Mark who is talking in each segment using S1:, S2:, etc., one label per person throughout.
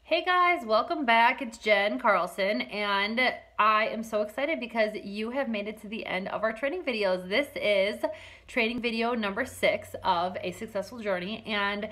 S1: Hey guys, welcome back. It's Jen Carlson, and I am so excited because you have made it to the end of our training videos. This is training video number 6 of A Successful Journey, and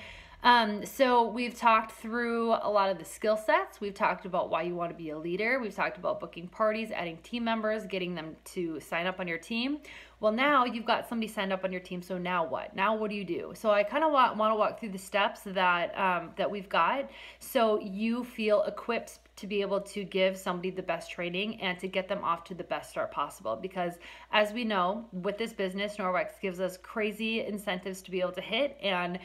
S1: so we've talked through a lot of the skill sets. We've talked about why you want to be a leader. We've talked about booking parties, adding team members, getting them to sign up on your team. Well, now you've got somebody signed up on your team, so now what? Now what do you do? So I kind of want to walk through the steps that we've got, so you feel equipped to be able to give somebody the best training and to get them off to the best start possible. Because as we know, with this business, Norwex gives us crazy incentives to be able to hit, and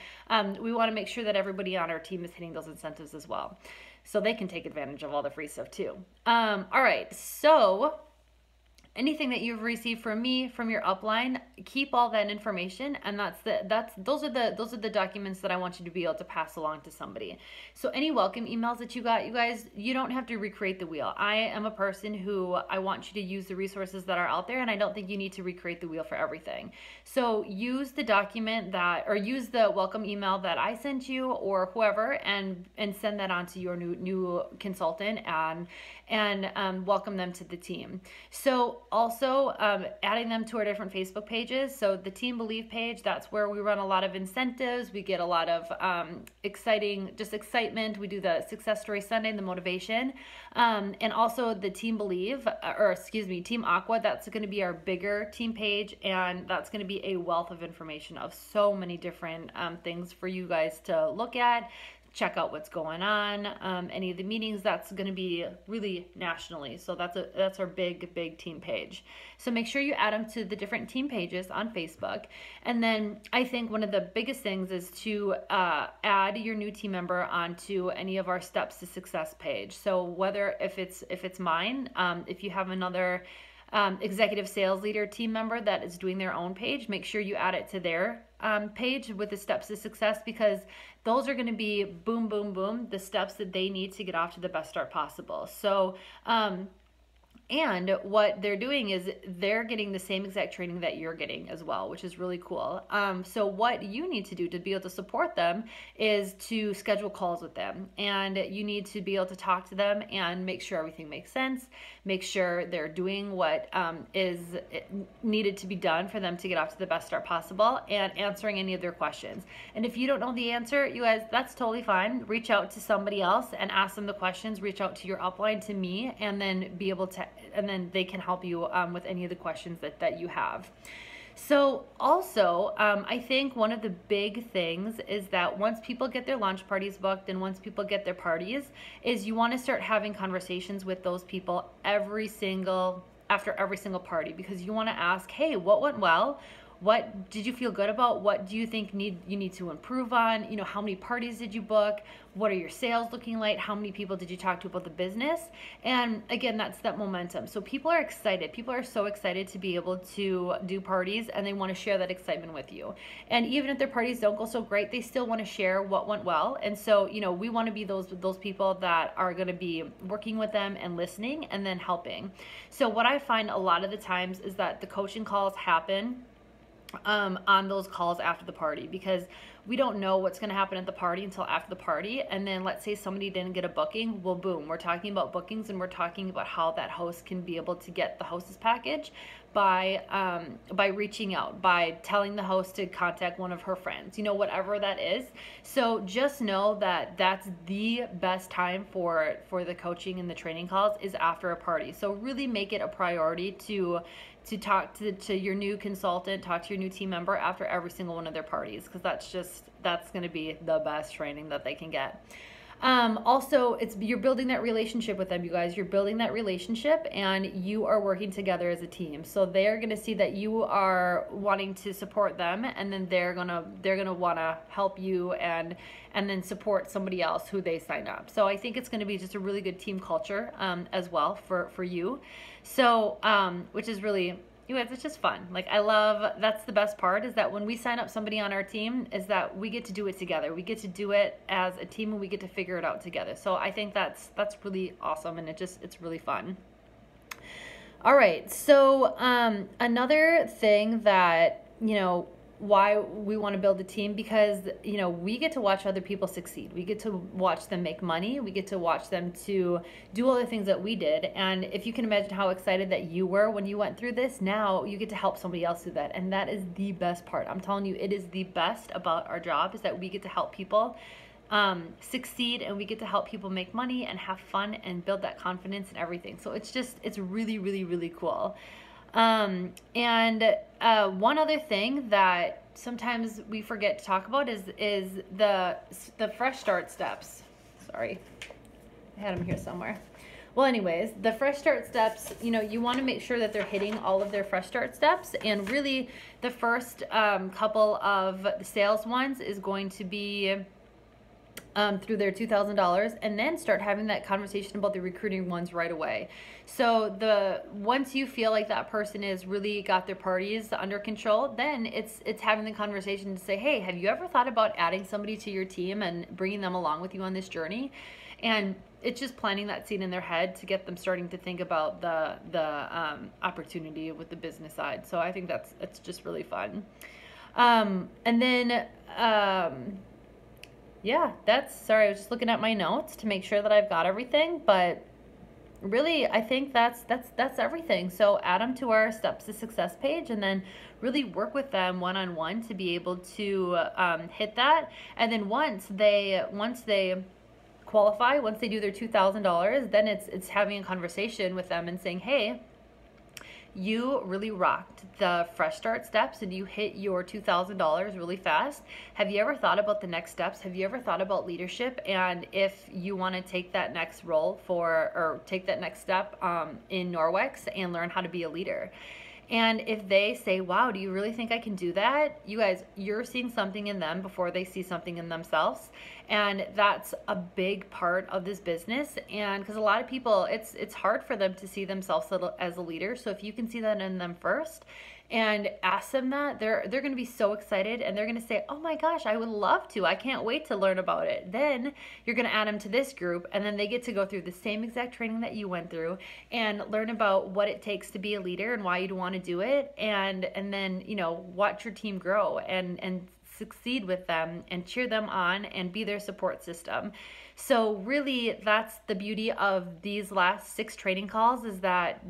S1: we want to make sure that everybody on our team is hitting those incentives as well, so they can take advantage of all the free stuff too. All right, so anything that you've received from me, from your upline, keep all that information, and those are the documents that I want you to be able to pass along to somebody. So any welcome emails that you got, you guys, you don't have to recreate the wheel. I am a person who I want you to use the resources that are out there, and I don't think you need to recreate the wheel for everything. So use the document or use the welcome email that I sent you or whoever, and send that on to your new consultant and welcome them to the team. So also adding them to our different Facebook pages. So the Team Believe page, that's where we run a lot of incentives. We get a lot of excitement. We do the Success Story Sunday, the motivation. And also the Team Believe, Team Aqua, that's going to be our bigger team page. And that's going to be a wealth of information of so many different things for you guys to look at. Check out what's going on, any of the meetings. That's going to be really nationally, so that's our big team page. So make sure you add them to the different team pages on Facebook. And then I think one of the biggest things is to add your new team member onto any of our Steps to Success page. So whether if it's mine, if you have another executive sales leader team member that is doing their own page, make sure you add it to their page with the Steps to Success, because those are going to be boom, the steps that they need to get off to the best start possible. So, and what they're doing is they're getting the same exact training that you're getting as well, which is really cool. So what you need to do to be able to support them is to schedule calls with them. And you need to be able to talk to them and make sure everything makes sense, make sure they're doing what is needed to be done for them to get off to the best start possible, and answering any of their questions. And if you don't know the answer, you guys, that's totally fine. Reach out to somebody else and ask them the questions. Reach out to your upline, to me, and then be able to, and then they can help you with any of the questions that you have. So also, I think one of the big things is that once people get their launch parties booked and once people get their parties, is you want to start having conversations with those people after every single party, because you want to ask, hey, what went well? What did you feel good about? What do you think you need to improve on? You know, how many parties did you book? What are your sales looking like? How many people did you talk to about the business? And again, that's that momentum. So people are excited. People are so excited to be able to do parties, and they want to share that excitement with you. And even if their parties don't go so great, they still want to share what went well. And so, you know, we want to be those people that are going to be working with them and listening and then helping. So what I find a lot of the times is that the coaching calls happen on those calls after the party, because we don't know what's going to happen at the party until after the party. And then let's say somebody didn't get a booking, well, boom, we're talking about bookings, and we're talking about how that host can be able to get the hostess package by reaching out, by telling the host to contact one of her friends, you know, whatever that is. So just know that that's the best time for the coaching and the training calls is after a party. So really make it a priority to talk to your new consultant, talk to your new team member after every single one of their parties, because that's going to be the best training that they can get. Also, you're building that relationship with them, you guys. You're building that relationship, and you are working together as a team. So they're going to see that you are wanting to support them, and then they're gonna want to help you and then support somebody else who they sign up. So I think it's going to be just a really good team culture as well for you. So which is really, you guys, it's just fun. Like, that's the best part, is that when we sign up somebody on our team, is that we get to do it together. We get to do it as a team, and we get to figure it out together. So I think that's really awesome, and it's really fun. All right. So another thing that, you know, why we want to build a team, because you know, we get to watch other people succeed, we get to watch them make money, we get to watch them to do all the things that we did. And if you can imagine how excited that you were when you went through this, now you get to help somebody else do that. And that is the best part. I'm telling you, it is the best about our job, is that we get to help people succeed, and we get to help people make money and have fun and build that confidence and everything. So it's just, it's really, really, really cool. And one other thing that sometimes we forget to talk about is the fresh start steps. Sorry, I had them here somewhere. Well, anyways, the fresh start steps, you know, you want to make sure that they're hitting all of their fresh start steps. And really the first couple of sales ones is going to be through their $2,000, and then start having that conversation about the recruiting ones right away. So once you feel like that person is really got their parties under control, then it's having the conversation to say, hey, have you ever thought about adding somebody to your team and bringing them along with you on this journey? And it's just planting that seed in their head to get them starting to think about the opportunity with the business side. So I think that's just really fun. And then yeah, sorry, I was just looking at my notes to make sure that I've got everything, but really I think that's everything. So add them to our Steps to Success page, and then really work with them one-on-one to be able to hit that. And then once they qualify, once they do their $2,000, then it's having a conversation with them and saying, hey, you really rocked the fresh start steps and you hit your $2,000 really fast. Have you ever thought about the next steps? Have you ever thought about leadership? And if you want to take that next role or take that next step in Norwex and learn how to be a leader. And if they say, wow, do you really think I can do that? You guys, you're seeing something in them before they see something in themselves. And that's a big part of this business. And because a lot of people, it's hard for them to see themselves as a leader. So if you can see that in them first and ask them that, they're going to be so excited, and they're going to say, oh my gosh, I would love to. I can't wait to learn about it. Then you're going to add them to this group, and then they get to go through the same exact training that you went through and learn about what it takes to be a leader and why you'd want to do it. And then, you know, watch your team grow and succeed with them and cheer them on and be their support system. So really, that's the beauty of these last 6 training calls, is that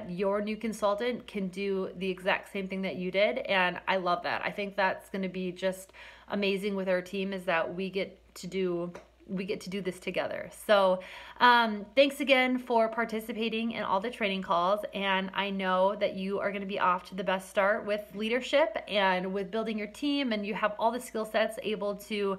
S1: your new consultant can do the exact same thing that you did. And I love that. I think that's going to be just amazing with our team, is that we get to do this together. So thanks again for participating in all the training calls. And I know that you are going to be off to the best start with leadership and with building your team, and you have all the skill sets able to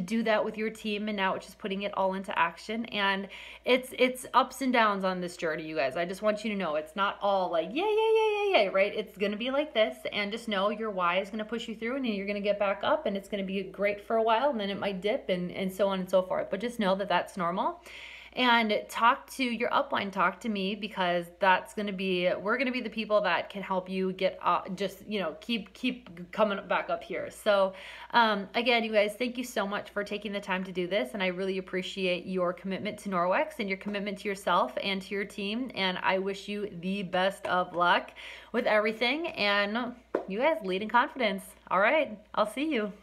S1: do that with your team. And now it's just putting it all into action. And it's ups and downs on this journey, you guys. I just want you to know it's not all like, yay, right? It's going to be like this. And just know your why is going to push you through, and you're going to get back up, and it's going to be great for a while, and then it might dip, and so on and so forth. But just know that that's normal. And talk to your upline, talk to me, because we're going to be the people that can help you get just, you know, keep coming back up here. So again, you guys, thank you so much for taking the time to do this. And I really appreciate your commitment to Norwex and your commitment to yourself and to your team. And I wish you the best of luck with everything. And you guys, lead in confidence. All right, I'll see you.